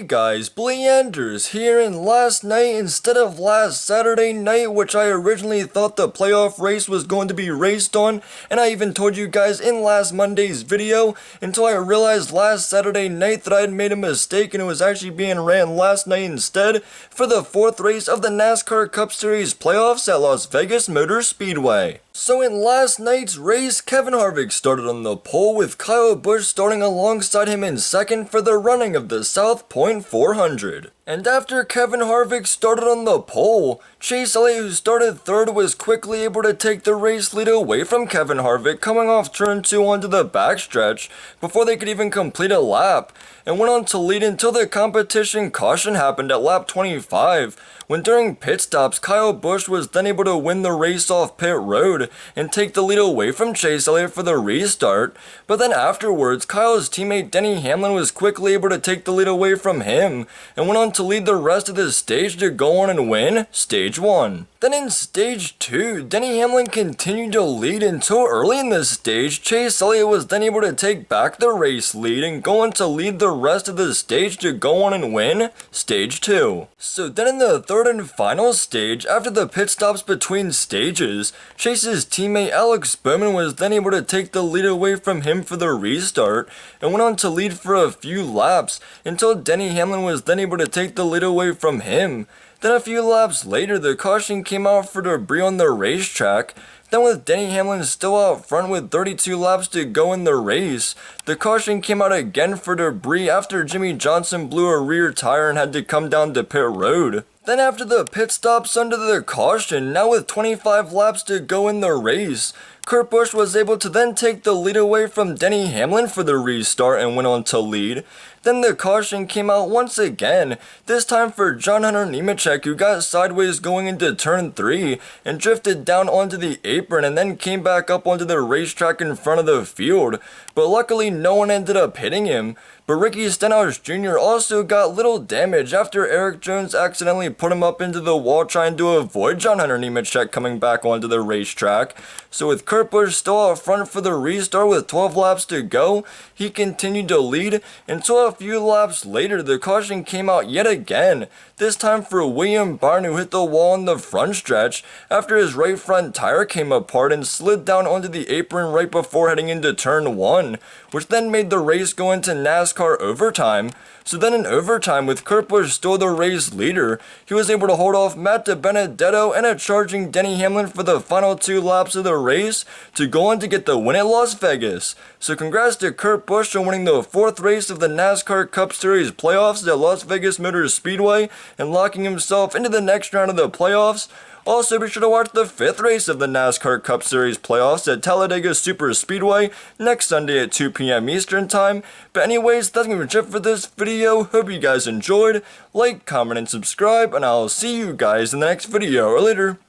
guys, Bleanders here, and last night instead of last Saturday night, which I originally thought the playoff race was going to be raced on, and I even told you guys in last Monday's video, until I realized last Saturday night that I had made a mistake and it was actually being ran last night instead for the fourth race of the NASCAR Cup Series playoffs at Las Vegas Motor Speedway. So in last night's race, Kevin Harvick started on the pole with Kyle Busch starting alongside him in second for the running of the South Point 400. And after Kevin Harvick started on the pole, Chase Elliott, who started third, was quickly able to take the race lead away from Kevin Harvick coming off turn 2 onto the backstretch before they could even complete a lap, and went on to lead until the competition caution happened at lap 25, when during pit stops, Kyle Busch was then able to win the race off pit road and take the lead away from Chase Elliott for the restart. But then afterwards, Kyle's teammate Denny Hamlin was quickly able to take the lead away from him and went on to lead the rest of the stage to go on and win Stage 1. Then in Stage 2, Denny Hamlin continued to lead until early in the stage, Chase Elliott was then able to take back the race lead and go on to lead the rest of the stage to go on and win Stage 2. So then in the third and final stage, after the pit stops between stages, Chase's teammate Alex Bowman was then able to take the lead away from him for the restart and went on to lead for a few laps until Denny Hamlin was then able to take the lead away from him. Then a few laps later, the caution came out for debris on the racetrack. Then with Denny Hamlin still out front with 32 laps to go in the race, the caution came out again for debris after Jimmy Johnson blew a rear tire and had to come down to pit road. Then after the pit stops under the caution, now with 25 laps to go in the race, Kurt Busch was able to then take the lead away from Denny Hamlin for the restart and went on to lead. Then the caution came out once again, this time for John Hunter Nemechek, who got sideways going into turn 3 and drifted down onto the apron and then came back up onto the racetrack in front of the field, but luckily no one ended up hitting him. But Ricky Stenhouse Jr. also got little damage after Eric Jones accidentally put him up into the wall trying to avoid John Hunter Nemechek coming back onto the racetrack. So with Kurt Busch still out front for the restart with 12 laps to go, he continued to lead until a few laps later the caution came out yet again, this time for William Byron, who hit the wall in the front stretch after his right front tire came apart and slid down onto the apron right before heading into turn 1, which then made the race go into NASCAR overtime. So then in overtime, with Kurt Busch still the race leader, he was able to hold off Matt DiBenedetto and a charging Denny Hamlin for the final 2 laps of the race to go on to get the win at Las Vegas. So congrats to Kurt Busch on winning the 4th race of the NASCAR Cup Series playoffs at Las Vegas Motor Speedway and locking himself into the next round of the playoffs. Also, be sure to watch the 5th race of the NASCAR Cup Series playoffs at Talladega Super Speedway next Sunday at 2 p.m. Eastern Time. But anyways, that's going to be it for this video. Hope you guys enjoyed. Like, comment, and subscribe, and I'll see you guys in the next video or later.